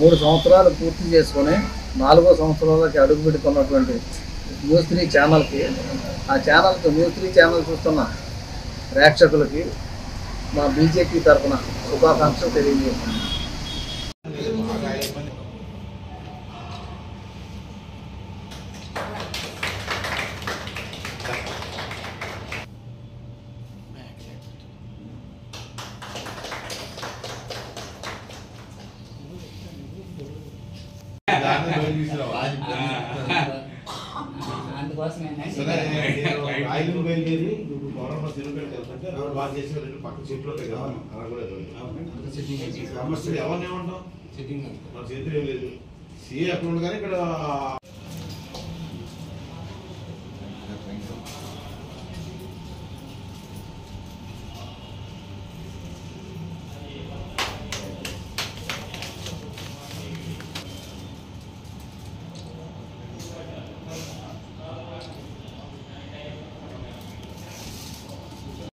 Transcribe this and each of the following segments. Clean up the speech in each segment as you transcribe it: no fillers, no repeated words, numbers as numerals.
3 సంవత్సరాలు పూర్తి చేసుకొని 4వ సంవత్సరంలోకి అడుగు పెడుతున్నటువంటి న్యూస్ 3 ఛానల్కి, ఆ ఛానల్కి న్యూస్ 3 ఛానల్ చూస్తున్న ప్రేక్షకులకి మా బీజేపీ తరఫున శుభాకాంక్షలు తెలియజేస్తున్నాం. సమస్యలు ఎవరిని ఏమంటాం, మన చేతులు ఏం లేదు. సీఏ అక్కడ ఉంది కానీ ఇక్కడ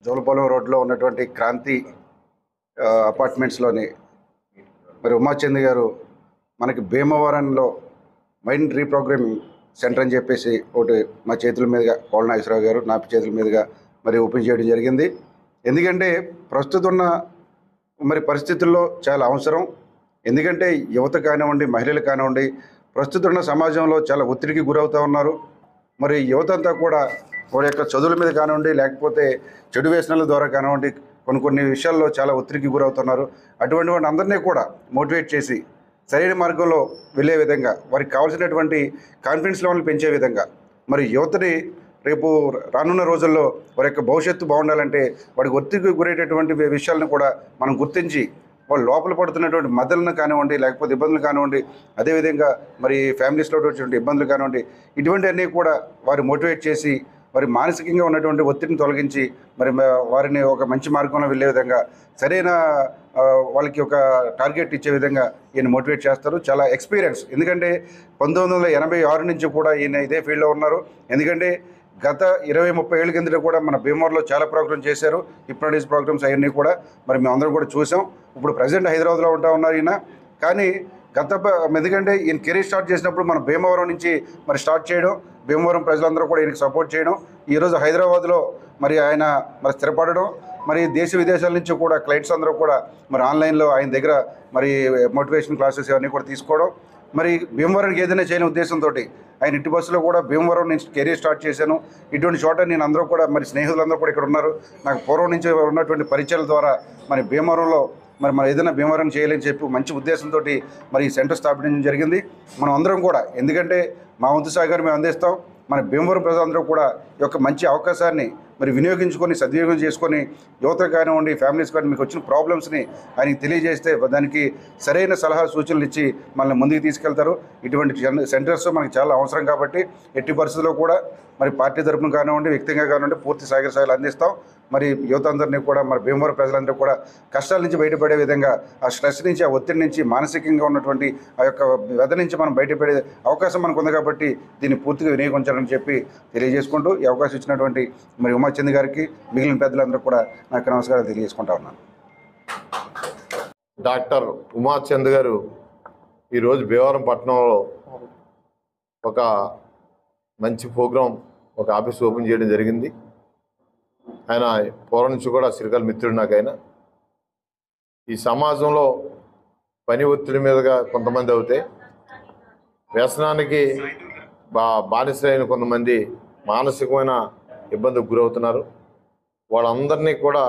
జోలపాలెం రోడ్లో ఉన్నటువంటి క్రాంతి అపార్ట్మెంట్స్లోని మరి ఉమాచంద్ గారు మనకి భీమవరంలో మైండ్ రీప్రోగ్రామింగ్ సెంటర్ అని చెప్పేసి ఒకటి మా చేతుల మీదుగా కోళ్ళ నాగేశ్వరరావు గారు నా చేతుల మీదుగా మరి ఓపెన్ చేయడం జరిగింది. ఎందుకంటే ప్రస్తుతం ఉన్న మరి పరిస్థితుల్లో చాలా అవసరం. ఎందుకంటే యువత కానివ్వండి, మహిళలు కానివ్వండి, ప్రస్తుతం ఉన్న సమాజంలో చాలా ఒత్తిడికి గురవుతూ ఉన్నారు. మరి యువత అంతా కూడా వారి యొక్క చదువుల మీద కానివ్వండి, లేకపోతే చెడు వ్యసనాల ద్వారా కానివ్వండి, కొన్ని విషయాల్లో చాలా ఒత్తిడికి గురవుతున్నారు. అటువంటి వారిని అందరినీ కూడా మోటివేట్ చేసి సరైన మార్గంలో వెళ్ళే విధంగా, వారికి కావాల్సినటువంటి కాన్ఫిడెన్స్ లెవెల్ పెంచే విధంగా, మరి యువతని రేపు రానున్న రోజుల్లో వారి యొక్క భవిష్యత్తు బాగుండాలంటే వాడికి ఒత్తిడికి గురేటటువంటి విషయాలను కూడా మనం గుర్తించి వాళ్ళు లోపల పడుతున్నటువంటి మద్దలను కానివ్వండి, లేకపోతే ఇబ్బందులు కానివ్వండి, అదేవిధంగా మరి ఫ్యామిలీస్లో వచ్చేటువంటి ఇబ్బందులు కానివ్వండి, ఇటువంటివన్నీ కూడా వారు మోటివేట్ చేసి మరి మానసికంగా ఉన్నటువంటి ఒత్తిడిని తొలగించి మరి వారిని ఒక మంచి మార్గంలో వెళ్ళే విధంగా, సరైన వాళ్ళకి ఒక టార్గెట్ ఇచ్చే విధంగా ఈయన మోటివేట్ చేస్తారు. చాలా ఎక్స్పీరియన్స్. ఎందుకంటే 1986 నుంచి కూడా ఈయన ఇదే ఫీల్డ్లో ఉన్నారు. ఎందుకంటే గత 20-30 ఏళ్ళ కిందట కూడా మన భీమవరంలో చాలా ప్రోగ్రామ్స్ చేశారు. హిప్నోటిస్ ప్రోగ్రామ్స్ అవన్నీ కూడా మరి మేమందరం కూడా చూసాం. ఇప్పుడు ప్రజెంట్ హైదరాబాద్లో ఉన్నారు ఈయన. కానీ ఎందుకంటే ఈయన కెరీర్ స్టార్ట్ చేసినప్పుడు మన భీమవరం నుంచి మరి స్టార్ట్ చేయడం, భీమవరం ప్రజలందరూ కూడా ఈయనకి సపోర్ట్ చేయడం, ఈరోజు హైదరాబాద్లో మరి ఆయన మరి స్థిరపడడం, మరి దేశ విదేశాల నుంచి కూడా క్లయింట్స్ అందరూ కూడా మరి ఆన్లైన్లో ఆయన దగ్గర మరి మోటివేషన్ క్లాసెస్ ఇవన్నీ కూడా తీసుకోవడం, మరి భీమవరానికి ఏదైనా చేయని ఉద్దేశంతో ఆయన ఇంటి బస్సులో కూడా భీమవరం నుంచి కెరీర్ స్టార్ట్ చేశాను. ఇటువంటి చోట నేను అందరూ కూడా మరి స్నేహితులందరూ కూడా ఇక్కడ ఉన్నారు. నాకు పూర్వం నుంచి ఉన్నటువంటి పరిచయాల ద్వారా మరి భీమవరంలో మనం ఏదైనా భీమవరం చేయాలని చెప్పి మంచి ఉద్దేశంతో మరి ఈ సెంటర్ స్థాపించడం జరిగింది. మనం అందరం కూడా, ఎందుకంటే మా వంతు సహకారం మేము అందిస్తాం. మన భీమవరం ప్రజలందరూ కూడా ఈ యొక్క మంచి అవకాశాన్ని మరి వినియోగించుకొని సద్వినియోగం చేసుకొని యువత కానివ్వండి, ఫ్యామిలీస్ కానీ మీకు వచ్చిన ప్రాబ్లమ్స్ని ఆయనకి తెలియజేస్తే దానికి సరైన సలహా సూచనలు ఇచ్చి మనల్ని ముందుకు తీసుకెళ్తారు. ఇటువంటి సెంటర్స్ మనకి చాలా అవసరం కాబట్టి ఎట్టి పరిస్థితుల్లో కూడా మరి పార్టీ తరఫున కానివ్వండి, వ్యక్తిగతంగా కానివ్వండి పూర్తి సహకారాలు అందిస్తాం. మరి యువత అందరినీ కూడా మరి భీమవరం ప్రజలందరూ కూడా కష్టాల నుంచి బయటపడే విధంగా, ఆ స్ట్రెస్ నుంచి, ఆ ఒత్తిడి నుంచి, మానసికంగా ఉన్నటువంటి ఆ యొక్క వ్యధ నుంచి మనం బయటపడే అవకాశం మనకు ఉంది కాబట్టి దీన్ని పూర్తిగా వినియోగించాలని చెప్పి తెలియజేసుకుంటూ ఈ అవకాశం ఇచ్చినటువంటి మరి ఉమాచంద్ గారికి, మిగిలిన పెద్దలందరూ కూడా నాకు నమస్కారాలు తెలియజేసుకుంటా ఉన్నాను. డాక్టర్ ఉమాచంద్ గారు ఈరోజు భీమవరం పట్టణంలో ఒక మంచి ప్రోగ్రాం, ఒక ఆఫీస్ ఓపెన్ చేయడం జరిగింది. ఆయన పూర్వం నుంచి కూడా శ్రీకాళ మిత్రుడు నాకు. ఆయన ఈ సమాజంలో పని ఒత్తిడి మీదుగా కొంతమంది అవుతే, వ్యసనానికి బానిసలైన కొంతమంది మానసికమైన ఇబ్బందికి గురవుతున్నారు. వాళ్ళందరినీ కూడా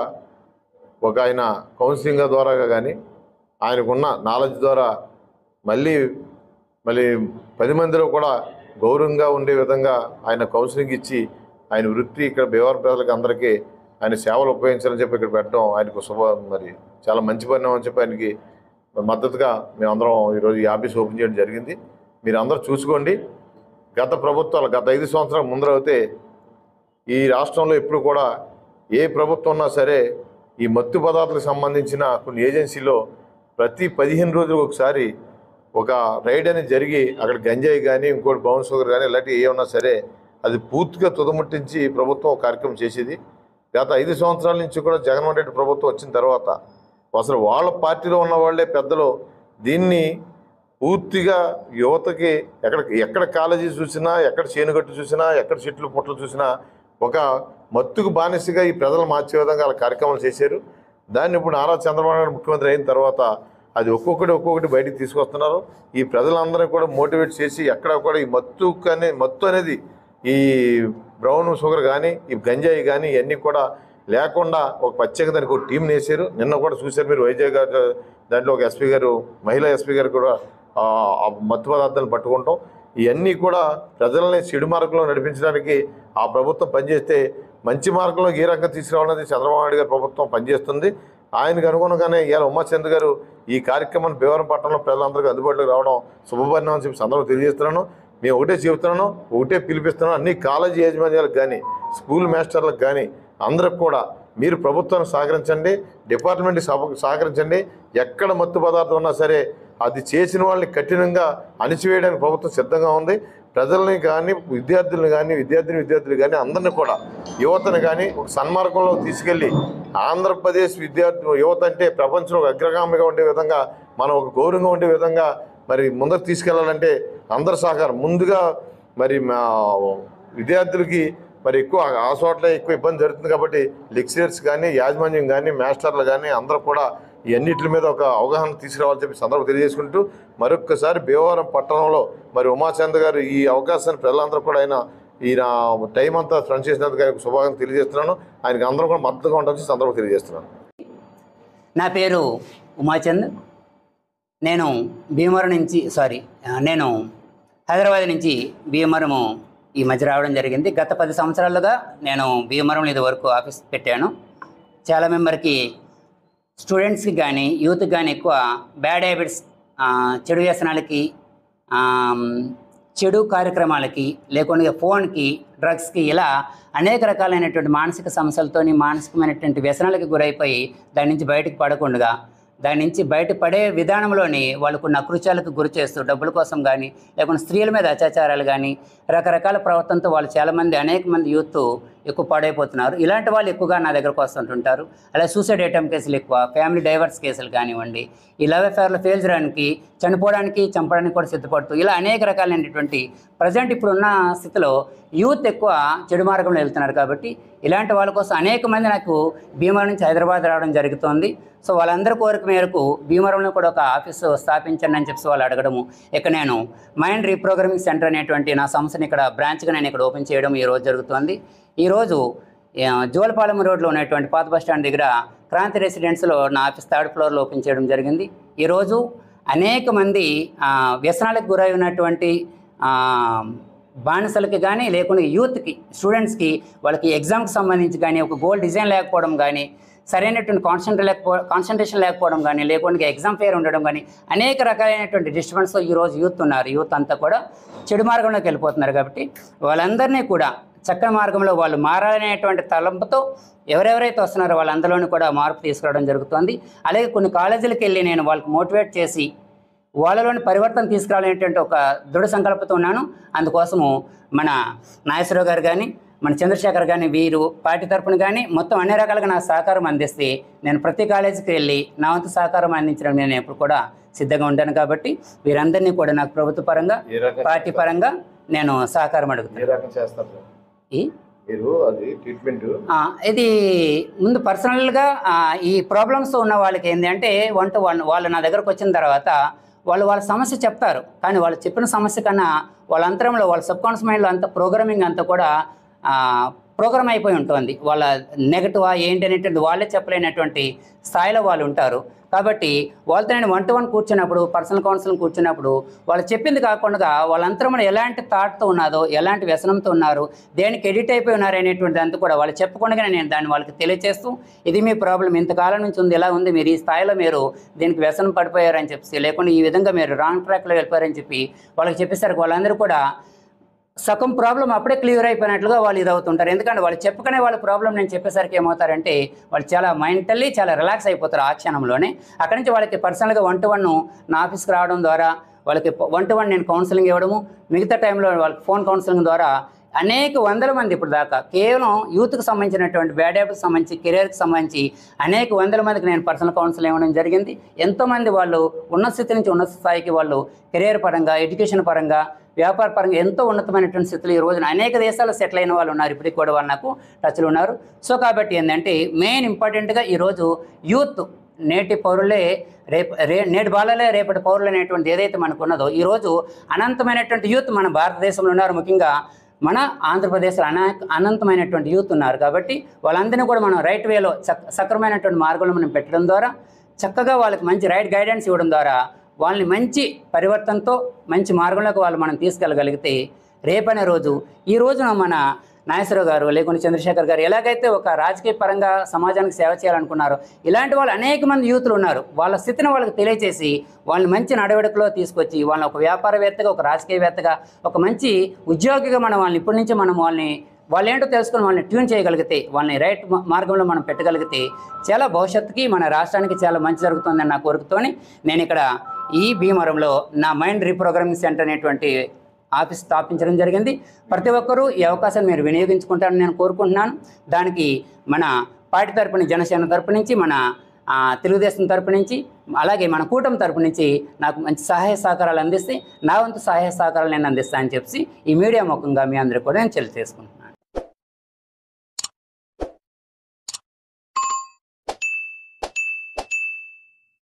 ఒక ఆయన కౌన్సిలింగ్ ద్వారా కానీ, ఆయనకున్న నాలెడ్జ్ ద్వారా మళ్ళీ 10 మందిలో కూడా గౌరవంగా ఉండే విధంగా ఆయన కౌన్సిలింగ్ ఇచ్చి ఆయన వృత్తి ఇక్కడ భీమవరం ప్రజలకు అందరికీ ఆయన సేవలు ఉపయోగించాలని చెప్పి ఇక్కడ పెట్టడం ఆయనకు మరి చాలా మంచి పరిణామం అని చెప్పి ఆయనకి మద్దతుగా మేమందరం ఈరోజు ఈ ఆఫీస్ ఓపెన్ చేయడం జరిగింది. మీరు అందరూ చూసుకోండి. గత ప్రభుత్వాలు గత 5 సంవత్సరాల ముందర అయితే ఈ రాష్ట్రంలో ఎప్పుడు కూడా ఏ ప్రభుత్వం ఉన్నా సరే ఈ మత్తు పదార్థాలకు సంబంధించిన కొన్ని ఏజెన్సీలో ప్రతి 15 రోజులకు ఒకసారి ఒక రైడ్ అనేది జరిగి అక్కడ గంజాయి కానీ, ఇంకోటి బౌన్ షుగర్ కానీ ఇలాంటివి ఏ ఉన్నా సరే అది పూర్తిగా తుదముట్టించి ప్రభుత్వం కార్యక్రమం చేసేది. గత 5 సంవత్సరాల నుంచి కూడా జగన్మోహన్ రెడ్డి ప్రభుత్వం వచ్చిన తర్వాత అసలు వాళ్ళ పార్టీలో ఉన్న వాళ్ళే పెద్దలు దీన్ని పూర్తిగా యువతకి ఎక్కడ కాలేజీ చూసినా, ఎక్కడ చేనుగట్టు చూసినా, ఎక్కడ చెట్లు పుట్టలు చూసినా ఒక మత్తుకు బానిసగా ఈ ప్రజలు మార్చే విధంగా వాళ్ళ కార్యక్రమాలు చేశారు. దాన్ని ఇప్పుడు నారా చంద్రబాబు నాయుడు ముఖ్యమంత్రి అయిన తర్వాత అది ఒక్కొక్కటి బయటికి తీసుకొస్తున్నారు. ఈ ప్రజలందరినీ కూడా మోటివేట్ చేసి ఎక్కడ కూడా ఈ మత్తు అనేది ఈ బ్రౌన్ షుగర్ కానీ, ఈ గంజాయి కానీ ఇవన్నీ కూడా లేకుండా ఒక ప్రత్యేక దానికి ఒక టీంని వేసారు. నిన్న కూడా చూశారు మీరు, వైజాగ్ దాంట్లో ఒక ఎస్పీ గారు, మహిళా ఎస్పీ గారు కూడా మత్తు పదార్థాలను పట్టుకుంటాం. ఇవన్నీ కూడా ప్రజల్ని చెడు మార్గంలో నడిపించడానికి ఆ ప్రభుత్వం పనిచేస్తే మంచి మార్గంలో ఏ రకంగా తీసుకురావాలనేది చంద్రబాబు నాయుడు గారి ప్రభుత్వం పనిచేస్తుంది. ఆయనకు అనుగుణంగానే ఇవాళ ఉమాచంద్ గారు ఈ కార్యక్రమాన్ని భీమవరం పట్టణంలో ప్రజలందరికీ అందుబాటులోకి రావడం శుభపరిణామం అని చెప్పి సందర్భంగా తెలియజేస్తున్నాను. మేము ఒకటే చెబుతున్నాను, ఒకటే పిలిపిస్తున్నాను, అన్ని కాలేజీ యాజమాన్యాలకు కానీ, స్కూల్ మాస్టర్లకు కానీ అందరికి కూడా మీరు ప్రభుత్వాన్ని సహకరించండి, డిపార్ట్మెంట్కి సహకరించండి. ఎక్కడ మత్తు పదార్థం ఉన్నా సరే అది చేసిన వాళ్ళని కఠినంగా అణిచివేయడానికి ప్రభుత్వం సిద్ధంగా ఉంది. ప్రజల్ని కానీ, విద్యార్థులు కానీ అందరినీ కూడా, యువతను కానీ ఒక సన్మార్గంలో తీసుకెళ్ళి ఆంధ్రప్రదేశ్ యువత అంటే ప్రపంచంలో అగ్రగామిగా ఉండే విధంగా, మనం ఒక గౌరవంగా ఉండే విధంగా మరి ముందుకు తీసుకెళ్లాలంటే అందరి సహకారం. ముందుగా మరి విద్యార్థులకి మరి ఎక్కువ ఆ చోట్ల ఎక్కువ ఇబ్బంది జరుగుతుంది కాబట్టి లెక్చరర్స్ కానీ, యాజమాన్యం కానీ, మాస్టర్లు కానీ అందరూ కూడా ఇవన్నిటి మీద ఒక అవగాహన తీసుకురావాలని చెప్పి సందర్భం తెలియజేసుకుంటూ మరొక్కసారి భీమవరం పట్టణంలో మరి ఉమాచంద్ గారు ఈ అవకాశాన్ని ప్రజలందరూ కూడా ఈయన టైం అంతా స్పెండ్ చేసినందుకు ఆయనకు శుభాకాంక్షలు తెలియజేస్తున్నాను. ఆయనకు అందరూ కూడా మద్దతుగా ఉండాలని సందర్భం తెలియజేస్తున్నాను. నా పేరు ఉమాచంద్. నేను హైదరాబాద్ నుంచి భీమవరము ఈ మధ్య రావడం జరిగింది. గత 10 సంవత్సరాలుగా నేను భీమవరంలో ఇది వరకు ఆఫీస్ పెట్టాను. చాలా మెంబర్కి, స్టూడెంట్స్కి కానీ, యూత్కి కానీ ఎక్కువ బ్యాడ్ హ్యాబిట్స్, చెడు వ్యసనాలకి, చెడు కార్యక్రమాలకి, లేకుండా ఫోన్కి, డ్రగ్స్కి, ఇలా అనేక రకాలైనటువంటి మానసిక సమస్యలతోని, మానసికమైనటువంటి వ్యసనాలకి గురైపోయి దాని నుంచి బయటకు పడకుండా, దాని నుంచి బయటపడే విధానంలోని వాళ్ళకున్న అకృత్యాలకు గురి చేస్తూ డబ్బుల కోసం కానీ, లేకుంటే స్త్రీల మీద అత్యాచారాలు కానీ, రకరకాల ప్రవర్తనతో వాళ్ళు చాలామంది, అనేక మంది యూత్ ఎక్కువ పాడైపోతున్నారు. ఇలాంటి వాళ్ళు ఎక్కువగా నా దగ్గరకు వస్తుంటుంటారు. అలాగే సూసైడ్ అటెంప్ట్ కేసులు ఎక్కువ, ఫ్యామిలీ డైవర్స్ కేసులు కానివ్వండి, ఈ లవ్ అఫేర్లో ఫెయిల్ చేయడానికి, చనిపోవడానికి, చంపడానికి కూడా సిద్ధపడుతూ, ఇలా అనేక రకాలైనటువంటి ప్రజెంట్ ఇప్పుడున్న స్థితిలో యూత్ ఎక్కువ చెడు మార్గంలో వెళ్తున్నారు. కాబట్టి ఇలాంటి వాళ్ళ కోసం అనేక మంది నాకు భీమవరం నుంచి హైదరాబాద్ రావడం జరుగుతోంది. సో వాళ్ళందరి కోరిక మేరకు భీమవరంలో కూడా ఒక ఆఫీసు స్థాపించండి అని చెప్పి వాళ్ళు అడగడము, ఇక నేను మైండ్ రీప్రోగ్రామింగ్ సెంటర్ అనేటువంటి నా సంస్థని ఇక్కడ బ్రాంచ్గా నేను ఇక్కడ ఓపెన్ చేయడం ఈరోజు జరుగుతుంది. ఈరోజు జోలపాలెం రోడ్లో ఉన్నటువంటి పాత బస్ స్టాండ్ దగ్గర క్రాంతి రెసిడెన్స్లో నా ఆఫీస్ 3rd ఫ్లోర్లో ఓపెన్ చేయడం జరిగింది. ఈరోజు అనేక మంది వ్యసనాలకు గురై ఉన్నటువంటి బానిసలకి కానీ, లేకుండా యూత్కి, స్టూడెంట్స్కి, వాళ్ళకి ఎగ్జామ్కి సంబంధించి కానీ, ఒక గోల్ డిజైన్ లేకపోవడం కానీ, సరైనటువంటి కాన్సన్ట్రేషన్ లేకపోవడం కానీ, లేకుండా ఎగ్జామ్ ఫెయిర్ ఉండడం కానీ, అనేక రకాలైనటువంటి డిస్టర్బెన్స్ ఈరోజు యూత్ ఉన్నారు. యూత్ అంతా కూడా చెడు మార్గంలోకి వెళ్ళిపోతున్నారు. కాబట్టి వాళ్ళందరినీ కూడా చక్కని మార్గంలో వాళ్ళు మారాలనేటువంటి తలంపుతో ఎవరెవరైతే వస్తున్నారో వాళ్ళందరిలోనూ కూడా మార్పు తీసుకురావడం జరుగుతుంది. అలాగే కొన్ని కాలేజీలకు వెళ్ళి నేను వాళ్ళకి మోటివేట్ చేసి వాళ్ళలోని పరివర్తన తీసుకురావాలనేటువంటి ఒక దృఢ సంకల్పంతో ఉన్నాను. అందుకోసము మన నాగేశ్వరరావు గారు కానీ, మన చంద్రశేఖర్ కానీ, వీరు పార్టీ తరపున కానీ మొత్తం అన్ని రకాలుగా నా సహకారం అందిస్తే నేను ప్రతి కాలేజీకి వెళ్ళి నా వంతు సహకారం అందించడం నేను ఎప్పుడు కూడా సిద్ధంగా ఉంటాను. కాబట్టి వీరందరినీ కూడా నాకు ప్రభుత్వ పరంగా, పార్టీ పరంగా నేను సహకారం అడుగుతాను. ఇది ముందు పర్సనల్గా ఈ ప్రాబ్లమ్స్ ఉన్న వాళ్ళకి ఏంటి అంటే, వాళ్ళు నా దగ్గరకు వచ్చిన తర్వాత వాళ్ళ సమస్య చెప్తారు. కానీ వాళ్ళు చెప్పిన సమస్య కన్నా వాళ్ళ అంతరంలో, వాళ్ళ సబ్కాన్షియస్ మైండ్లో అంత ప్రోగ్రామింగ్ అంతా కూడా ప్రోగ్రామ్ అయిపోయి ఉంటుంది. వాళ్ళ నెగటివ్ ఏంటి అనేటువంటి వాళ్ళే చెప్పలేనటువంటి స్థాయిలో వాళ్ళు ఉంటారు. కాబట్టి వాళ్ళతో నేను 1-to-1 కూర్చున్నప్పుడు, పర్సనల్ కౌన్సిలింగ్ కూర్చున్నప్పుడు వాళ్ళు చెప్పింది కాకుండా వాళ్ళ అంతరంలో ఎలాంటి థాట్తో ఉన్నదో, ఎలాంటి వ్యసనంతో ఉన్నారు, దేనికి ఎడిట్ అయిపోయి ఉన్నారు అనేటువంటి అంతా కూడా వాళ్ళు చెప్పకుండానే నేను దాన్ని వాళ్ళకి తెలియజేస్తూ, ఇది మీ ప్రాబ్లం, ఇంతకాలం నుంచి ఉంది, ఎలా ఉంది, మీరు ఈ స్థాయిలో మీరు దీనికి వ్యసనం పడిపోయారని చెప్పి, లేకుండా ఈ విధంగా మీరు రాంగ్ ట్రాక్లో వెళ్ళిపోయారని చెప్పి వాళ్ళకి చెప్పేసరికి వాళ్ళందరూ కూడా సగం ప్రాబ్లం అప్పుడే క్లియర్ అయిపోయినట్లుగా వాళ్ళు ఇదవుతుంటారు. ఎందుకంటే వాళ్ళు చెప్పకనే వాళ్ళ ప్రాబ్లం నేను చెప్పేసరికి ఏమవుతారంటే వాళ్ళు చాలా మెంటల్లీ చాలా రిలాక్స్ అయిపోతారు ఆ క్షణంలోనే. అక్కడి నుంచి వాళ్ళకి పర్సనల్గా 1-to-1 నా ఆఫీస్కి రావడం ద్వారా వాళ్ళకి 1-to-1 నేను కౌన్సిలింగ్ ఇవ్వడము, మిగతా టైంలో వాళ్ళకి ఫోన్ కౌన్సిలింగ్ ద్వారా అనేక వందల మంది ఇప్పుడు దాకా కేవలం యూత్కి సంబంధించినటువంటి బ్యాడ్ హ్యాబిట్కి సంబంధించి కెరియర్కి సంబంధించి అనేక వందల మందికి నేను పర్సనల్ కౌన్సిల్ ఇవ్వడం జరిగింది. ఎంతోమంది వాళ్ళు ఉన్నత స్థితి నుంచి ఉన్నత స్థాయికి వాళ్ళు కెరియర్ పరంగా, ఎడ్యుకేషన్ పరంగా, వ్యాపార పరంగా ఎంతో ఉన్నతమైనటువంటి స్థితిలో ఈ రోజున అనేక దేశాల్లో సెటిల్ అయిన వాళ్ళు ఉన్నారు. ఇప్పటికి కూడా వాళ్ళు నాకు టచ్లో ఉన్నారు. సో కాబట్టి ఏంటంటే మెయిన్ ఇంపార్టెంట్గా ఈరోజు యూత్ నేటి పౌరులే నేటి బాలలే రేపటి పౌరులు అనేటువంటి ఏదైతే మనకు ఉన్నదో ఈరోజు అనంతమైనటువంటి యూత్ మన భారతదేశంలో ఉన్నారు. ముఖ్యంగా మన ఆంధ్రప్రదేశ్లో అనంతమైనటువంటి యూత్ ఉన్నారు. కాబట్టి వాళ్ళందరినీ కూడా మనం రైట్ వేలో సక్రమైనటువంటి మార్గంలో మనం పెట్టడం ద్వారా, చక్కగా వాళ్ళకి మంచి రైట్ గైడెన్స్ ఇవ్వడం ద్వారా వాళ్ళని మంచి పరివర్తనతో మంచి మార్గంలోకి వాళ్ళు మనం తీసుకెళ్ళగలిగితే రేపనే రోజు ఈ రోజున మన నాగేశ్వరరావు గారు లేకుంటే చంద్రశేఖర్ గారు ఎలాగైతే ఒక రాజకీయ పరంగా సమాజానికి సేవ చేయాలనుకున్నారో ఇలాంటి వాళ్ళు అనేక మంది యూత్లు ఉన్నారు. వాళ్ళ స్థితిని వాళ్ళకి తెలియజేసి వాళ్ళని మంచి నడవడికలో తీసుకొచ్చి వాళ్ళని ఒక వ్యాపారవేత్తగా, ఒక రాజకీయవేత్తగా, ఒక మంచి ఉద్యోగిగా మనం వాళ్ళని ఇప్పటి నుంచి మనం వాళ్ళు ఏంటో తెలుసుకొని వాళ్ళని ట్యూన్ చేయగలిగితే, వాళ్ళని రైట్ మార్గంలో మనం పెట్టగలిగితే చాలా భవిష్యత్తుకి మన రాష్ట్రానికి చాలా మంచి జరుగుతుందని నా కోరికతోని నేను ఇక్కడ ఈ భీమవరంలో నా మైండ్ రీప్రోగ్రామింగ్ సెంటర్ అనేటువంటి ఆఫీస్ స్థాపించడం జరిగింది. ప్రతి ఒక్కరూ ఈ అవకాశాన్ని మీరు వినియోగించుకుంటారని నేను కోరుకుంటున్నాను. దానికి మన పార్టీ తరపు జనసేన తరపు నుంచి, మన తెలుగుదేశం తరపు నుంచి, అలాగే మన కూటమి తరపు నుంచి నాకు మంచి సహాయ సహకారాలు అందిస్తే నా వంతు సహాయ సహకారాలు నేను అందిస్తానని చెప్పి ఈ మీడియా ముఖంగా మీ అందరికీ కూడా నేను తెలియజేసుకుంటాను.